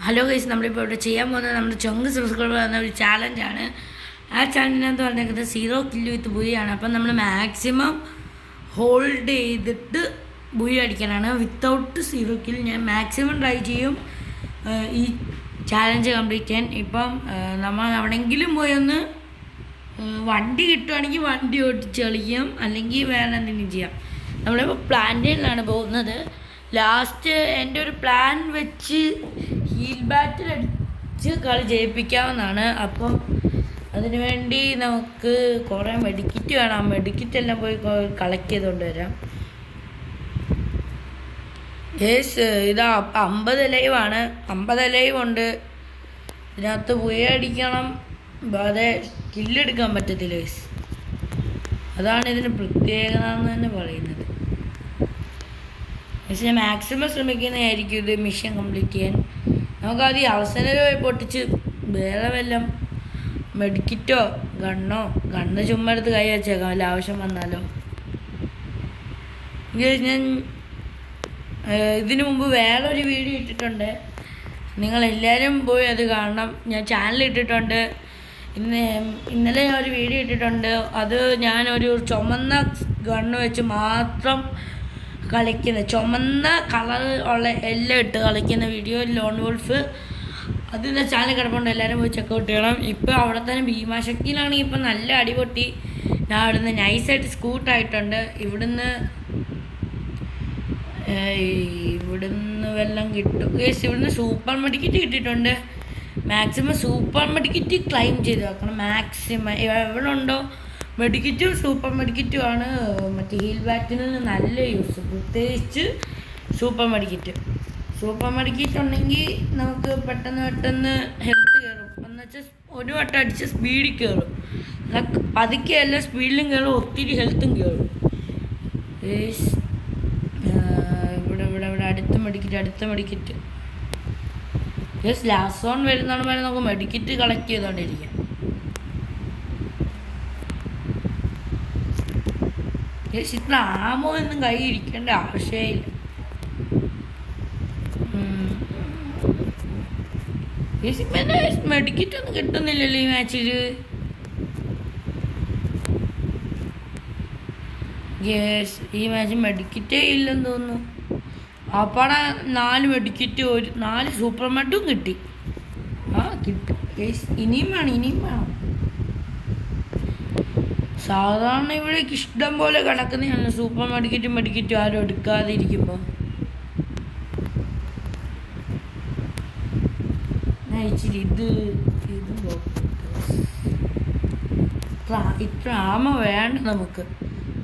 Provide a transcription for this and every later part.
Hello guys, നമ്മളിപ്പോൾ ഇവിടെ ചെയ്യാൻ പോകുന്നത് നമ്മുടെ ചൊങ്ക് സബ്സ്ക്രൈബർ എന്ന ഒരു ചാലഞ്ചാണ്. ആ ചാലഞ്ചിനകത്ത് പറഞ്ഞേക്കുന്നത് 0 കില്ല് വിത്ത് ബുയാണ്. അപ്പം നമ്മൾ മാക്സിമം ഹോൾഡ് ചെയ്തിട്ട് ബുയ അടിക്കാനാണ്. വിത്തൗട്ട് 0 കിൽ ഞാൻ മാക്സിമം ട്രൈ ചെയ്യും ഈ ചാലഞ്ച് കംപ്ലീറ്റ് ചെയ്യാൻ. ഇപ്പം നമ്മൾ എവിടെയെങ്കിലും പോയി ഒന്ന് വണ്ടി കിട്ടുവാണെങ്കിൽ വണ്ടി ഓടിച്ച് കളിക്കാം, അല്ലെങ്കിൽ വേറെ എന്തെങ്കിലും ചെയ്യാം. നമ്മളിപ്പോൾ പ്ലാന്റേനിലാണ് പോകുന്നത്. ലാസ്റ്റ് എൻ്റെ ഒരു പ്ലാൻ വെച്ച് ഹീൽ ബാറ്റിൽ അടിച്ച് കളി ജയിപ്പിക്കാവുന്നതാണ്. അപ്പം അതിനുവേണ്ടി നമുക്ക് കുറേ മെഡിക്കിറ്റ് വേണം. ആ മെഡിക്കിറ്റ് എല്ലാം പോയി കളക്ട് ചെയ്തുകൊണ്ട് വരാം. ഇതാ 50 ലൈവാണ്. 50 ലൈവ് ഉണ്ട്. ഇതിനകത്ത് ബുയ അടിക്കണം, അതെ കില്ലെടുക്കാൻ പറ്റത്തില്ല. അതാണ് ഇതിന് പ്രത്യേകത എന്ന് തന്നെ പറയുന്നത്. പക്ഷേ ഞാൻ മാക്സിമം ശ്രമിക്കുന്നതായിരിക്കും ഇത് മിഷൻ കംപ്ലീറ്റ് ചെയ്യാൻ. നമുക്കാദ്യം അവസരമായി പൊട്ടിച്ച് വേറെ വല്ലതും മെഡിക്കിറ്റോ ഗണ്ണ് ചുമ്മാ എടുത്ത് കൈ വെച്ചേക്കാം, വല്ല ആവശ്യം വന്നാലോ. ഞാൻ ഇതിനു മുമ്പ് വേറൊരു വീഡിയോ ഇട്ടിട്ടുണ്ട്, നിങ്ങളെല്ലാവരും പോയി അത് കാണണം. ഞാൻ ചാനൽ ഇട്ടിട്ടുണ്ട്. ഇന്നലെ ഞാൻ ഒരു വീഡിയോ ഇട്ടിട്ടുണ്ട്. അത് ഞാനൊരു ചുമന്ന ഗണ്ണ് വെച്ച് മാത്രം കളിക്കുന്ന, ചുമന്ന കളർ ഉള്ള എല്ലാം ഇട്ട് കളിക്കുന്ന വീഡിയോ, ലോൺ വോൾഫ്. അതിൻ്റെ ചാനൽ കിടപ്പുണ്ട്, എല്ലാവരും പോയി ചെക്കൗട്ട് ചെയ്യണം. ഇപ്പോൾ അവിടെ തന്നെ ഭീമാശക്തിയിലാണെങ്കിൽ ഇപ്പം നല്ല അടിപൊട്ടി. ഞാൻ അവിടുന്ന് നൈസായിട്ട് സ്കൂട്ടായിട്ടുണ്ട്. ഇവിടുന്ന് വല്ലതും കിട്ടും. ഇവിടുന്ന് സൂപ്പർ മെഡിക്കിറ്റ് കിട്ടിയിട്ടുണ്ട്. മാക്സിമം സൂപ്പർ മെഡിക്കിറ്റ് ക്ലൈം ചെയ്ത് വെക്കണം. മാക്സിമം എവിടെ ഉണ്ടോ മെഡിക്കിറ്റും സൂപ്പർ മെഡിക്കിറ്റുമാണ് മറ്റേ ഹീൽ ബാറ്റിന് നല്ല യൂസ്, പ്രത്യേകിച്ച് സൂപ്പർ മെഡിക്കിറ്റ് ഉണ്ടെങ്കിൽ നമുക്ക് പെട്ടെന്ന് ഹെൽത്ത് കയറും. എന്നുവെച്ചാൽ ഒരു വട്ടം അടിച്ച് സ്പീഡിൽ കയറും. പതുക്കെ എല്ലാ സ്പീഡിലും കയറും, ഒത്തിരി ഹെൽത്തും കയറും. ഇവിടെ അടുത്ത മെഡിക്കിറ്റ് ലാസ്റ്റ് സോൺ വരുന്നതാണ് വരെ നമുക്ക് മെഡിക്കിറ്റ് കളക്ട് ചെയ്തുകൊണ്ടിരിക്കാം. ഇത്ര ആമോ ഒന്നും കൈ ഇരിക്കേണ്ട ആവശ്യമില്ല. മെഡിക്കിറ്റ് ഒന്നും കിട്ടുന്നില്ലല്ലോ ഈ മാച്ചിൽ. ഈ മാച്ച് മെഡിക്കിറ്റേ ഇല്ലെന്ന് തോന്നുന്നു. അപ്പാടെ 4 മെഡിക്കിറ്റ് 4 സൂപ്പർ മെഡും കിട്ടി. കിട്ടി. ഇനിയും വേണം. സാധാരണ ഇവിടെ ഇഷ്ടം പോലെ കിടക്കുന്നതാണ് സൂപ്പർ മെഡിക്കിറ്റും ആരും എടുക്കാതെ ഇരിക്കുമ്പോൾ. ഇച്ചിരി ഇത്ര ആമ വേണ്ട നമുക്ക്.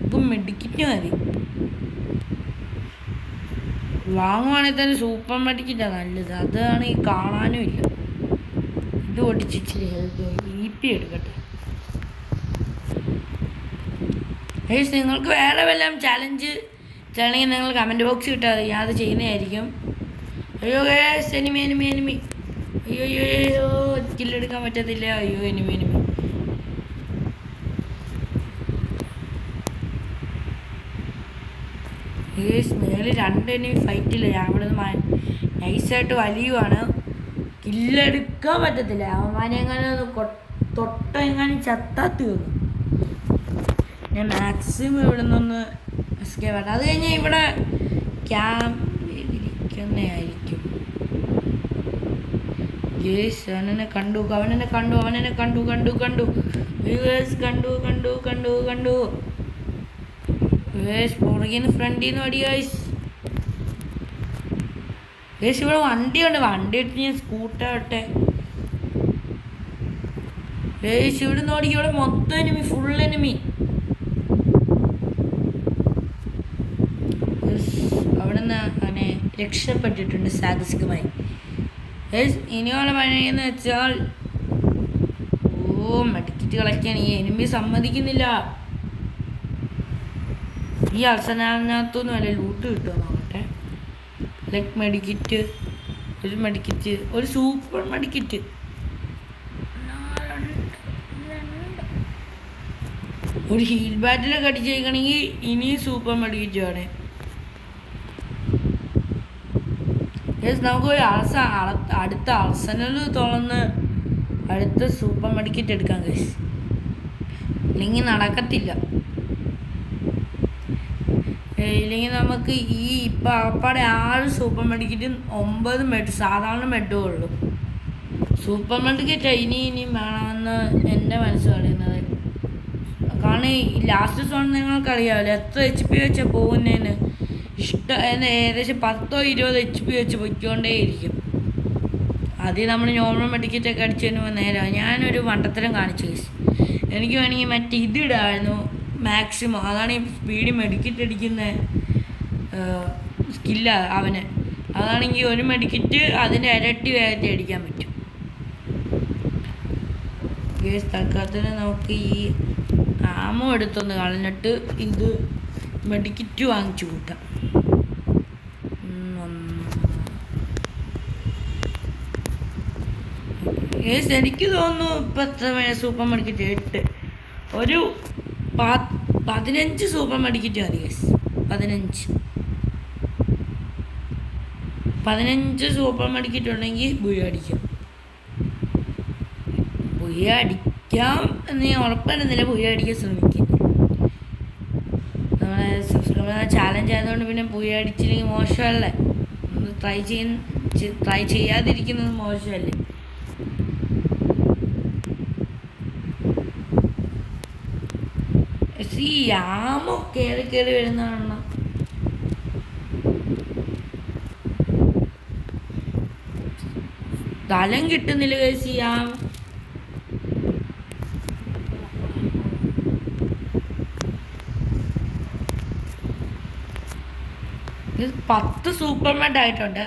ഇപ്പം മെഡിക്കിറ്റ് മതി. വാങ്ങുവാണെങ്കിൽ തന്നെ സൂപ്പർ മെഡിക്കിറ്റാണ് നല്ലത്. അതാണെങ്കിൽ കാണാനും ഇല്ല. ഇത് ഓടിച്ച് ഇച്ചിരി ഹെൽപ്പ് EP എടുക്കട്ടെ. നിങ്ങൾക്ക് വേറെ വല്ലതും ചാലഞ്ച് ചെയ്യണമെങ്കിൽ നിങ്ങൾ കമൻറ്റ് ബോക്സ് കിട്ടാതെ ഞാൻ അത് ചെയ്യുന്നതായിരിക്കും. അയ്യോ എനിമി അയ്യോ കില്ലെടുക്കാൻ പറ്റത്തില്ല. അയ്യോ എനിമി മേളിൽ 2 എനിമി ഫൈറ്റില്ല. ഞാൻ ഇവിടെ നിന്ന് നൈസായിട്ട് വലിയുവാണ്. കില്ലെടുക്കാൻ പറ്റത്തില്ല. അവന്മാരെങ്ങാനും തൊട്ടെങ്ങാനും ചത്താ തീർന്നു. ഞാൻ മാക്സിമം ഇവിടെ നിന്നൊന്ന് എസ്കേപ്പ് ആട്ടെ. അത് കഴിഞ്ഞാൽ ഇവിടെ ക്യാമ്പിരിക്കുന്നതായിരിക്കും. അവനെന്നെ കണ്ടു. പുറകിന്ന് ഫ്രണ്ടിന്ന് അടി. ഇവിടെ വണ്ടിയുണ്ട്. വണ്ടി എടുത്ത് ഞാൻ സ്കൂട്ടാവട്ടെ. ഇവിടെ നിന്ന് ഓടിക്കും. ഇവിടെ മൊത്തം എനിമി, ഫുൾ എനിമി. അവിടെ നിന്ന് അങ്ങനെ രക്ഷപ്പെട്ടിട്ടുണ്ട് സാഹസികമായി. ഇനിയുള്ള പണിയെന്ന് വെച്ചാൽ മെഡിക്കിറ്റ് കളക്ട് ഈ എനിമി സമ്മതിക്കുന്നില്ല. ഈ അവസാനത്തൊന്നും വല്ല ലൂട്ട് കിട്ടുമോ നോക്കട്ടെ. മെഡിക്കിറ്റ്, ഒരു സൂപ്പർ മെഡിക്കിറ്റ്. ഒരു ഹീൽ ബാറ്റിലൊക്കെ അടിച്ചേക്കണമെങ്കിൽ ഇനിയും സൂപ്പർ മെഡിക്കിറ്റ് ആണ്. ഗൈസ് നമുക്കൊരു അടുത്ത അർസനൽ തുറന്ന് അടുത്ത സൂപ്പർ മാർക്കറ്റ് എടുക്കാം ഗൈസ്, ഇല്ലെങ്കിൽ നടക്കത്തില്ല. ഇല്ലെങ്കിൽ നമുക്ക് ഈ ഇപ്പം അപ്പാടെ 6 സൂപ്പർ മാർക്കറ്റും 9 മെഡ് സാധാരണ മെഡും ഉള്ളൂ. സൂപ്പർ മാർക്കറ്റ് ഇനിയും വേണമെന്ന് എൻ്റെ മനസ്സ് പറയുന്നത്. കാരണം ഈ ലാസ്റ്റ് സോൺ നിങ്ങൾക്കറിയാമല്ലോ എത്ര HP വെച്ചാൽ പോകുന്നതിന് ഏകദേശം 10-20 HP വെച്ച് പൊയ്ക്കൊണ്ടേയിരിക്കും. ആദ്യം നമ്മൾ നോർമൽ മെഡിക്കറ്റൊക്കെ അടിച്ചു വരുമ്പോൾ നേരം ഞാനൊരു വണ്ടത്തരം കാണിച്ചു ഗൈസ്. എനിക്ക് വേണമെങ്കിൽ മറ്റേ ഇതിടായിരുന്നു മാക്സിമം, അതാണ് ഈ സ്പീഡ് മെഡിക്കറ്റ് അടിക്കുന്ന സ്കില്ല അവന്. അതാണെങ്കിൽ ഒരു മെഡിക്കറ്റ് അതിൻ്റെ ഇരട്ടി വേഗത്തിൽ അടിക്കാൻ പറ്റും. ഗൈസ് തൽക്കാലത്തിന് നമുക്ക് ഈ ആമോ എടുത്തൊന്ന് കളഞ്ഞിട്ട് ഇത് മെഡിക്കറ്റ് വാങ്ങിച്ചു കൂട്ടാം. ഗൈസ് എനിക്ക് തോന്നുന്നു ഇപ്പം എത്ര സൂപ്പർ മാർക്കറ്റ് 8 ഒരു 15 സൂപ്പർ മാർക്കറ്റ് മതി ഗൈസ്. 15 സൂപ്പർ മാർക്കറ്റ് ഉണ്ടെങ്കിൽ ബുയ അടിക്കാം എന്ന് ഞാൻ ഉറപ്പായിരുന്നില്ല. ബുയ അടിക്കാൻ ശ്രമിക്കും. നമ്മളെ സബ്സ്ക്രൈബർ ചാലഞ്ച് ആയതുകൊണ്ട് പിന്നെ ബുയ അടിച്ചില്ലെങ്കിൽ മോശമല്ലേ, ഒന്ന് ട്രൈ ചെയ്യാതിരിക്കുന്നത് മോശമല്ലേ. ഈ ആമോ കയറി വരുന്നതാണ്. സ്ഥലം കിട്ടുന്നില്ല ഗൈസ്. ഈ ആമ 10 സൂപ്പർ മെഡ് ആയിട്ടുണ്ട്.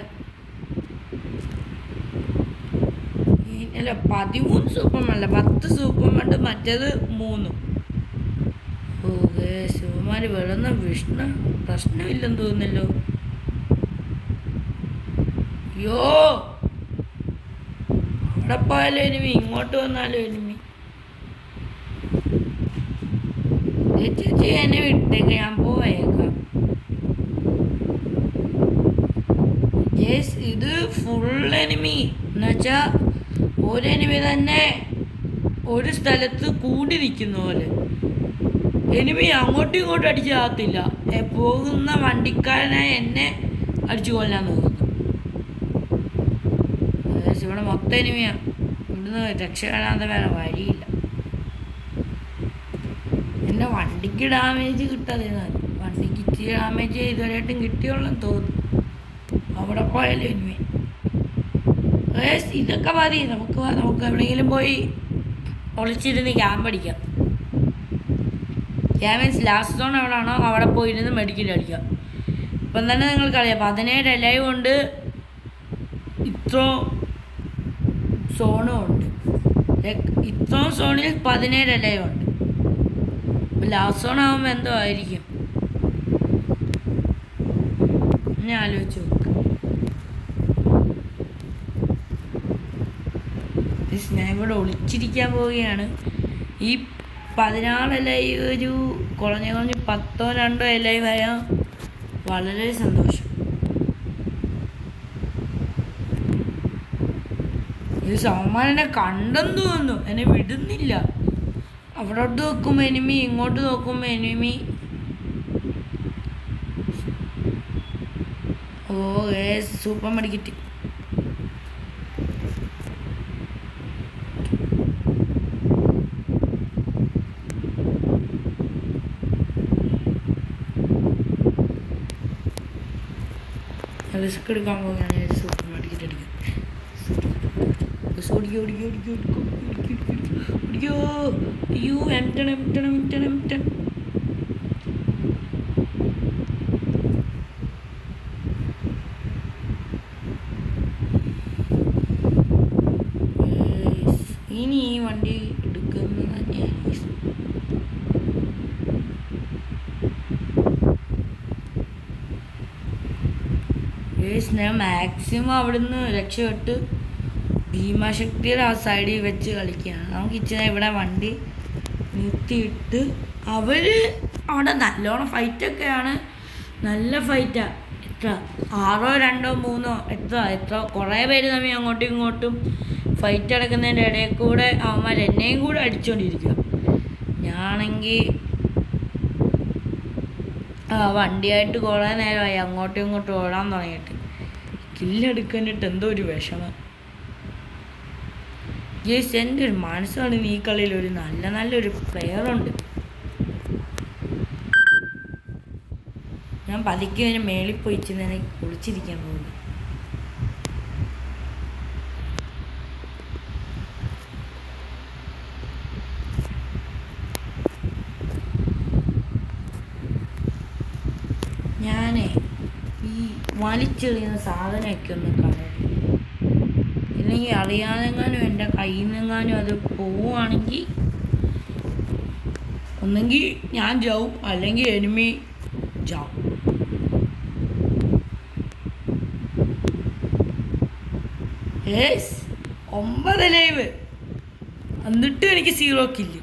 അല്ല 13 സൂപ്പർ മെഡ്, 10 സൂപ്പർ മെഡ്, മറ്റേത് 3. ശിവമാര് വെള്ളുന്ന പ്രശ്നമില്ലെന്ന് തോന്നുന്നല്ലോ. അയ്യോ അവിടെ പോയാലോ എനിമി, ഇങ്ങോട്ട് വന്നാലോ എനിമി. ചേച്ചി എന്നെ വിട്ടേക്ക്, ഞാൻ പോയേക്കാം. ഇത് ഫുൾ എനിമി എന്നുവെച്ചാ ഒരു എനിമി തന്നെ ഒരു സ്ഥലത്ത് കൂടി നിൽക്കുന്ന പോലെ. എനിമി അങ്ങോട്ടും ഇങ്ങോട്ടും അടിച്ചാകത്തില്ല. പോകുന്ന വണ്ടിക്കാരനെ എന്നെ അടിച്ചു കൊല്ലാൻ നോക്കുന്നു. ഇവിടെ മൊത്തം എനിമിയാണ്. ഇവിടുന്ന് രക്ഷ കാണാതെ വേറെ വഴിയില്ല. എന്നെ വണ്ടിക്ക് ഡാമേജ് കിട്ടാതെ, വണ്ടിക്ക് ഇച്ചിരി ഡാമേജ് ഇതുവരെയായിട്ടും കിട്ടിയോളെന്ന് തോന്നുന്നു. അവിടെ പോയാലും എനിമി. ഇതൊക്കെ മതി. നമുക്ക് എവിടെയെങ്കിലും പോയി ഒളിച്ചിരുന്ന് ക്യാമ്പ് അടിക്കാം. മീൻസ് ലാസ്റ്റ് സോൺ എവിടെയാണോ അവിടെ പോയിരുന്ന് മെഡിക്കറ്റ് അടിക്കാം. ഇപ്പം തന്നെ നിങ്ങൾക്കറിയാം 17 ലൈവ് ഉണ്ട്, ഇത്ര സോണും ഉണ്ട്. ഇത്ര സോണിൽ 17 ലൈവ് ഉണ്ട്. ലാസ്റ്റ് സോൺ ആകുമ്പോൾ എന്തോ ആയിരിക്കും ഞാൻ ആലോചിച്ചു നോക്ക്. ഞാൻ ഇവിടെ ഒളിച്ചിരിക്കാൻ പോവുകയാണ്. ഈ 14 ലൈവ് ഒരു കുറഞ്ഞ 10-2 ലൈവ് ആയാൽ വളരെ സന്തോഷം. ഈ സോമാൻ എന്നെ കണ്ടെന്ന് തോന്നുന്നു, എന്നെ വിടുന്നില്ല. അവിടോട്ട് നോക്കുമ്പോൾ എനിമി, ഇങ്ങോട്ട് നോക്കുമ്പോൾ എനിമി. ഓ സൂപ്പർ മാർക്കറ്റ്. റിസ്ക് എടുക്കാൻ പോകുകയാണ്. സൂപ്പർ മാർക്കറ്റ് അടിക്കും. അയ്യോ M10. ഇനി ഈ വണ്ടി എടുക്കുന്നത് തന്നെയാണ്. ഞാൻ മാക്സിമം അവിടുന്ന് രക്ഷപ്പെട്ട് ഭീമാശക്തിയുടെ ആ സൈഡിൽ വെച്ച് കളിക്കുകയാണ്. നമുക്ക് ഇച്ചിരി ഇവിടെ വണ്ടി നിർത്തിയിട്ട് അവർ അവിടെ നല്ലോണം ഫൈറ്റൊക്കെയാണ്, നല്ല ഫൈറ്റാണ്. എത്ര 6 2 3 എത്ര കുറേ പേര് തമ്മിൽ അങ്ങോട്ടും ഇങ്ങോട്ടും ഫൈറ്റ് നടക്കുന്നതിൻ്റെ ഇടയിൽ കൂടെ അവന്മാർ എന്നെയും കൂടെ അടിച്ചുകൊണ്ടിരിക്കുക. ഞാനാണെങ്കിൽ വണ്ടിയായിട്ട് കുറേ നേരമായി അങ്ങോട്ടും ഇങ്ങോട്ടും ഓടാൻ തുടങ്ങിയിട്ട്. കില്ലെടുക്കാനിട്ട് എന്തോ ഒരു വിഷമം. ജേസ് എൻ്റെ ഒരു മനസ്സാണ് ഈ കളിയിൽ ഒരു നല്ലൊരു പ്ലെയറുണ്ട്. ഞാൻ പതുക്കെ അതിന് മേളിൽ പോയിച്ച് നേരെ കുളിച്ചിരിക്കാൻ പോകുന്നു. ഞാനേ ഈ വലിച്ചെറിയുന്ന സാധനമൊക്കെ ഒന്ന് കളയും. ഇല്ലെങ്കിൽ അറിയാതെങ്ങാനും എൻ്റെ കയ്യിൽ നിന്നെങ്ങാനും അത് പോവുകയാണെങ്കിൽ ഒന്നെങ്കിൽ ഞാൻ ചാവും അല്ലെങ്കിൽ എനിമി ചാവും. യേസ് 9 ലൈവ് എന്നിട്ടും എനിക്ക് 0 കില്ല്.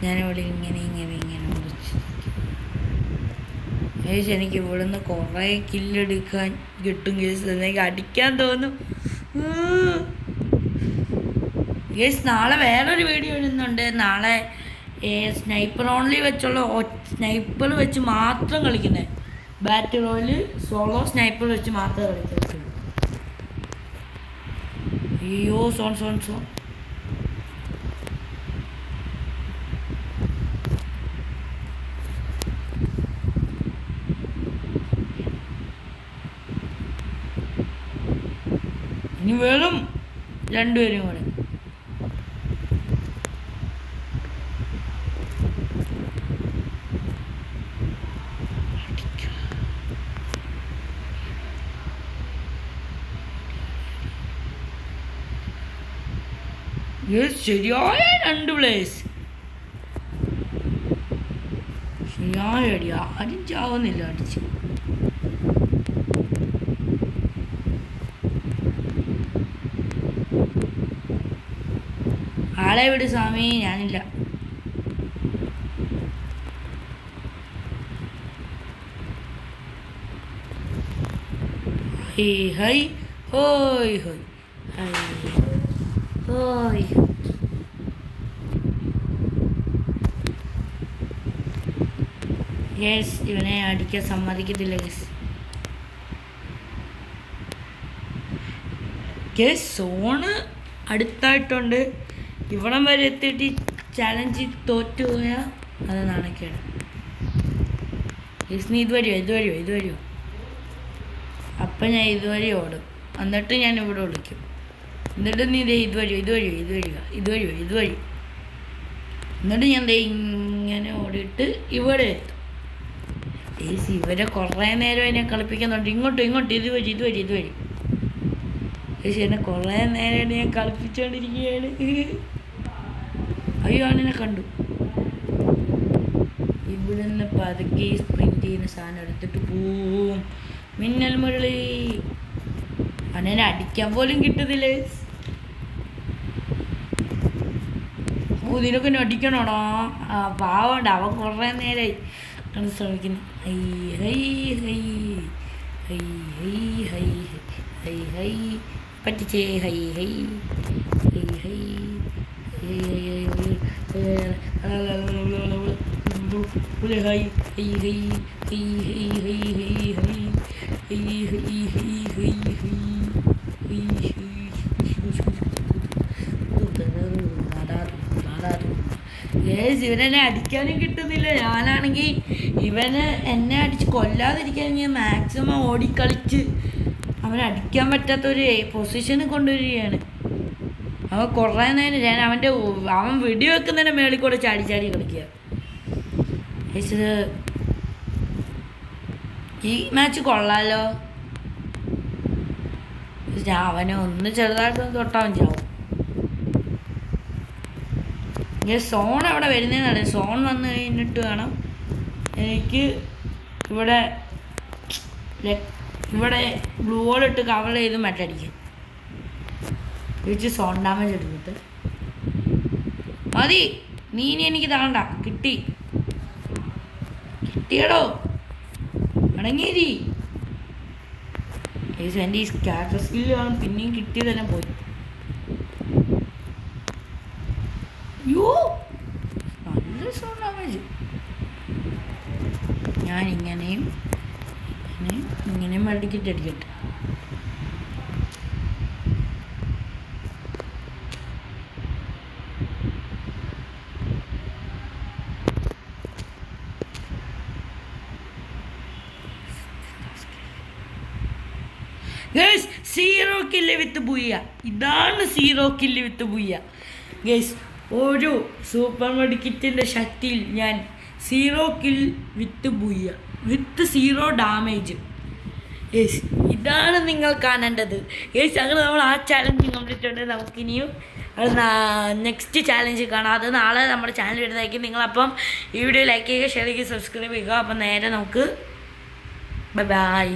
ഞാനിവിടെ ഇങ്ങനെ വിളിച്ച് ഗേസ് എനിക്ക് ഇവിടുന്ന് കുറേ കില്ലെടുക്കാൻ കിട്ടും ഗേസ്. എനിക്ക് അടിക്കാൻ തോന്നും ഗേസ്. നാളെ വേറൊരു വീഡിയോ ഇടുന്നുണ്ട്. നാളെ സ്നൈപ്പർ ഓൺലി വെച്ചുള്ള സ്നൈപ്പർ വെച്ച് മാത്രം കളിക്കുന്നത്. ബാറ്റിൽ റോയില് സോളോ സ്നൈപ്പർ വെച്ച് മാത്രം കളിക്കുന്നത്. അയ്യോ സോൺ ഇനി വേണം 2 പേരും കൂടെ. ശരിയായ 2 പ്ലേസ്. ശരിയായ അടി. ആരും ചാവുന്നില്ല അടിച്ച്. ആളെ വിട് സ്വാമി, ഞാനില്ല. ഹൈ ഹോയ് ഹോയ് ഹൈ ഹോയ്. യെസ്, ഇവനെ അടിക്കാൻ സമ്മതിക്കത്തില്ല ഗസ്. Guess zone അടുത്തായിട്ടുണ്ട്. ഇവിടം വരെ എത്തിയിട്ട് ചാലഞ്ച് തോറ്റു പോയാൽ അത് നാണക്കേട്. ഗസ് നീ ഇതുവരെയോ അപ്പം ഞാൻ ഇതുവരെ ഓടും. എന്നിട്ട് ഞാൻ ഇവിടെ വിളിക്കും. എന്നിട്ട് നീ ഇതുവഴി എന്നിട്ട് ഞാൻ ഇങ്ങനെ ഓടിയിട്ട് ഇവിടെ എത്തും. ഇവരെ കുറേ നേരം എന്നെ കളിപ്പിക്കുന്നുണ്ട്. ഇങ്ങോട്ട് ഇതുവഴി എന്നെ കുറേ നേരം ഞാൻ കളിപ്പിച്ചുകൊണ്ടിരിക്കുകയാണ്. അയ്യോ അവനെ കണ്ടു. ഇവിടെ നിന്ന് പതുക്കെ സ്പ്രിന്റ് ചെയ്യുന്ന സാധനം എടുത്തിട്ട് പോവും. മിന്നൽ മുരളി. അവനെ അടിക്കാൻ പോലും കിട്ടുന്നില്ല. ഇതിനൊക്കെ അടിക്കണോടാ. പാവണ്ട, അവൻ കുറേ നേരമായി ശ്രമിക്കുന്നു. Hi hi hi hi hi hi hi hi പറ്റിച്ചേ. ഹൈ ഹൈ ഹൈ ഹൈ ഇവനെന്നെ അടിക്കാനും കിട്ടുന്നില്ല. ഞാനാണെങ്കിൽ ഇവന് എന്നെ അടിച്ച് കൊല്ലാതിരിക്കാൻ ഞാൻ മാക്സിമം ഓടിക്കളിച്ച് അവനെ അടിക്കാൻ പറ്റാത്തൊരു പൊസിഷന് കൊണ്ടുവരികയാണ്. അവൻ കുറേ നേരം അവൻ വെടി വെക്കുന്നതിൻ്റെ മേളിൽ കൂടെ ചാടി കളിക്കുക. ഈ മാച്ച് കൊള്ളാലോ. അവനെ ഒന്ന് ചെറുതായിട്ടൊന്ന് തൊട്ടാവൻ ചാവും. സോൺ അവിടെ വരുന്നതെന്നാണ്. സോൺ വന്നു കഴിഞ്ഞിട്ട് വേണം എനിക്ക് ഇവിടെ ബ്ലൂ ഹോൾ ഇട്ട് കവർ ചെയ്ത് മറ്റടിക്കാൻ. തിരിച്ച് സോൺ ഡാമേജ് എടുത്തിട്ട് മതി. നീ ഇനി എനിക്ക് താണ്ട. കിട്ടിയടോ. അടങ്ങിയിരി. എൻ്റെ ഈ സ്കാറ്റർ സ്കില്ല് കാണും പിന്നെയും കിട്ടിയതെല്ലാം പോയി. യോ നല്ല സോൺ ഡാമേജ്. ഞാൻ ഇങ്ങനെയും അടിക്കട്ടെ. ഗൈസ് 0 കില്ല് വിത്ത് ബുയ്യ. ഇതാണ് 0 കില്ല് വിത്ത് ബുയ്യ. ഗൈസ് ഒരു സൂപ്പർ മെഡിക്കിറ്റിൻ്റെ ശക്തിയിൽ ഞാൻ 0 കിൽ വിത്ത് ബുയ്യ വിത്ത് 0 ഡാമേജ്. യെസ്, ഇതാണ് നിങ്ങൾ കാണേണ്ടത്. യെസ്, അങ്ങനെ നമ്മൾ ആ ചാലഞ്ച് കംപ്ലീറ്റ് ഉണ്ട്. നമുക്കിനിയും നെക്സ്റ്റ് ചാലഞ്ച് കാണാം. അത് നാളെ നമ്മുടെ ചാനൽ വരുന്നതായിരിക്കും. നിങ്ങളപ്പം ഈ വീഡിയോ ലൈക്ക് ചെയ്യുക, ഷെയർ ചെയ്യുക, സബ്സ്ക്രൈബ് ചെയ്യുക. അപ്പം നേരെ നമുക്ക് ബൈ.